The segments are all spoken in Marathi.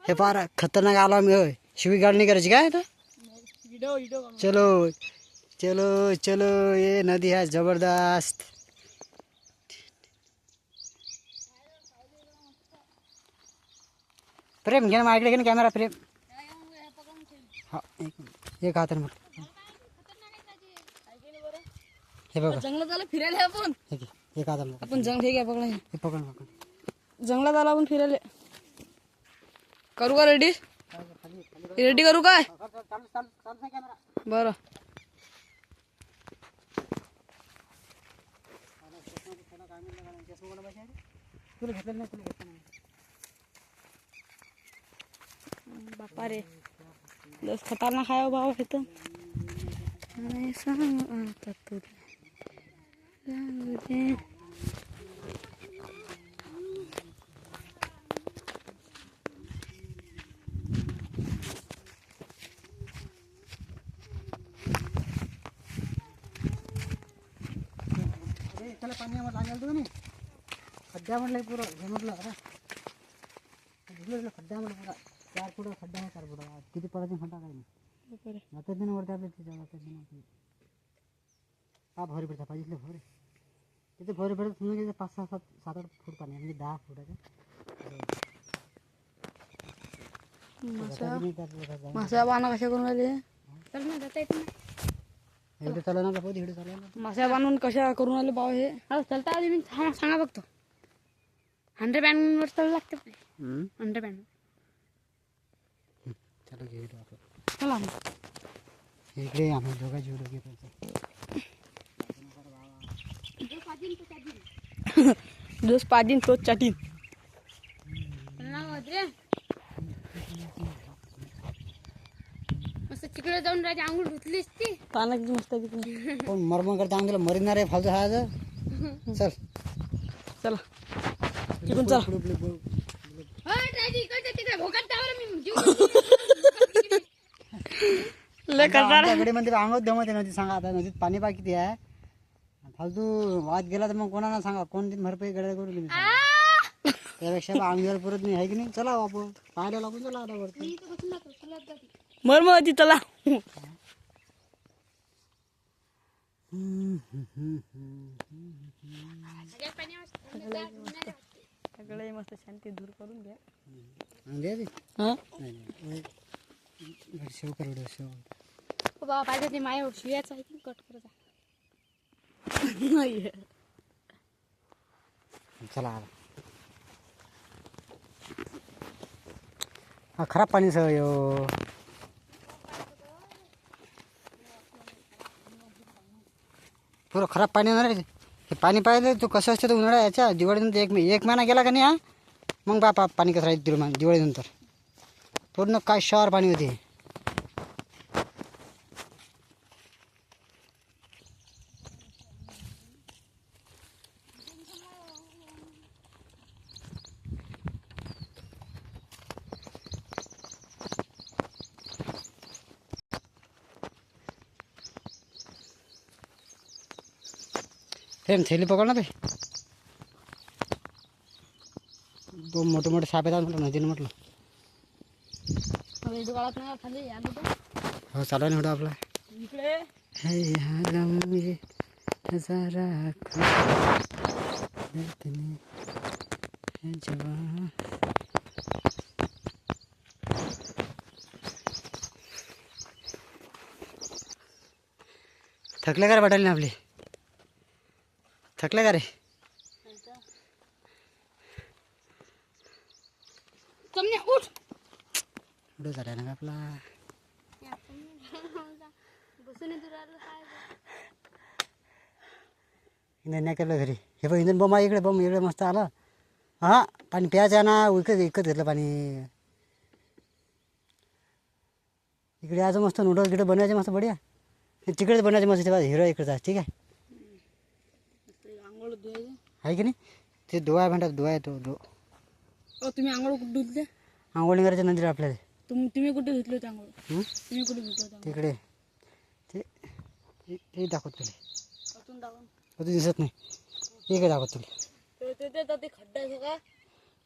हे फार खतरनाक आला मी होय. शिवी गाडी नाही करायची काय आता. चलो चलो चलो ये नदी है जबरदस्त. प्रेम घे ना माझ्याकडे, घे ना कॅमेरा प्रेम. हा एक हात मग हे बघा जंगलात आला फिरायला आपण. एक हात आपण जंगल हे घ्या पकडा. हे पकड पकड. जंगलात आला आपण फिरायला. करू का रेडी? रेडी करू काय? बरं. बापा रे लस खतरनाक आहे भाऊ हे तर. सांग आता तुला त्याला पाण्यामध्ये लागेल तो नाही. खड्डा म्हटलं पुरं हे म्हटलं आता खड्डा म्हटलं पुरा 4 फुट खड्डा आहे. 4 फुट किती पडायचे खड्डा काय नाही. आता दिन वरती आपल्या तिथे जातात दिन हा भरी पडता पाहिजे भरे तिथे भरी पडत समजा 5 6 7 8 फूट पाणी म्हणजे 10 फुटाचं. मासा बांधून कशा करून राहिले? एवढे चालू ना बाबा एवढे चालू ना. मासा बांधून कशा करून राहिले भाऊ हे? चलता आधी मी सांगा बघतो. 100 बँड वर चालू लागते. 100 बँड. चला घेऊ आपण. चला इकडे आम्ही दोघांची व्हिडिओ घेतो. जोस पादीन तोच चाटीन. मस्त तिकडे जाऊन राहते आंघोळ धुतलीस ती पाण्यात मस्त तिकडे. कोण मरमण करता आम्हाला मरीणार आहे फालतू हा आज. चल चला तिकडून चला. गडी मध्ये अंगोत दमते नदी. सांगा आता नदीत पाणी पा किती आहे. फालतू वाद गेला तर मग कोणाला सांगा कोण दिन भरपाई गड्या करू तुम्ही. त्यापेक्षा अंगावर परत नाही आहे की नाही. चला आपण पाहायला लागून चला आता वरती. मरमळ ती चला. सगळे मस्त शांती दूर करून घ्या. शेव कर शेव बाबा पाहिजे ते माय शिव्याच आहे की कट करत. चला हा खराब पाणी सगळं यो. पुरं खराब पाणी येणार आहे. हे पाणी पाहिजे तू कसं असते तर उन्हाळ्या याच्या दिवाळीनंतर एक महिना गेला का नाही हा मग बापा पाणी कसं राहील दिवाळीनंतर पूर्ण काय शहर पाणी होते. हे थैली पकड ना बे. 2 मोठे मोठे साप येतात म्हटलं नदीनं म्हटलं. हो चालू आहे ना आपला इकडे थकले का रे वाटायला ना आपली. थकले का रे. उठ उडू झाला ना आपला. नाही केलं घरी. हे बघ इंजन बम आहे इकडे. बम इकडे मस्त आला. हां पाणी प्यायचं आहे ना. विकत घेतलं पाणी. इकडे यायचं मस्त नूडल्स गिडं बनवायचे मस्त बढिया. तिकडेच बनवायचे मस्त. तेव्हा हिरो इकडे जा ठीक आहे. आहे की नाही ते दोहा म्हणतात. दोहा येतो दो. तुम्ही आंघोळ कुठे धुतले? आंघोळी करायचं नंतर आपल्याला. तुम्ही कुठे धुतले होते आंघोळ? तुम्ही कुठे धुतले होते? तिकडे ते दाखवत तुला. दिसत नाही. इकडे दाखवत तुला. खड्डा आहे का?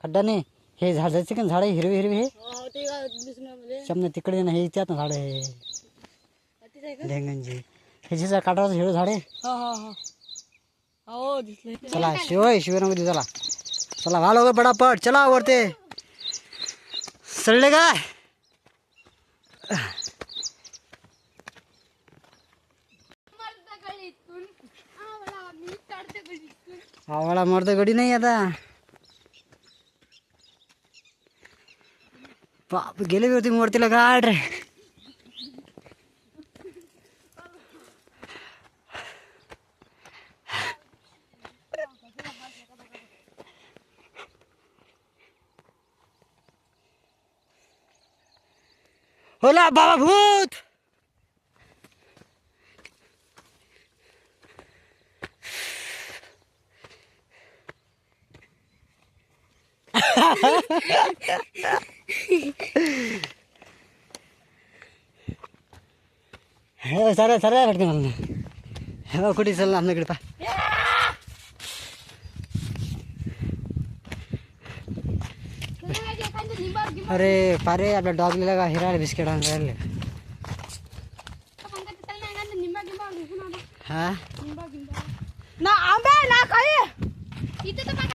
खड्डा नाही हे झाडाचे पण झाड हिरवे हिरवे हे हो ते का दिसून मध्ये समजा तिकडे ना हे त्यात झाड आहे तिथे आहे का ढेंगणची हे जिचा काटाचं हिरवं झाड आहे. हो हो हो हो दिसले चला शिवरामध्ये चला चला घालो पटापट चला वरते चढले काय आवळा मर्द गडी नाही आता बाप गेले होती मूर्तीला गाड रे होला बाबा भूत सर सर भेटते मला कुठे चाललं आमच्याकडे पा अरे पारे आपल्या डॉगला का हिरायला बिस्किट आणून राहिले हा ना आंबे ना काही इथे तर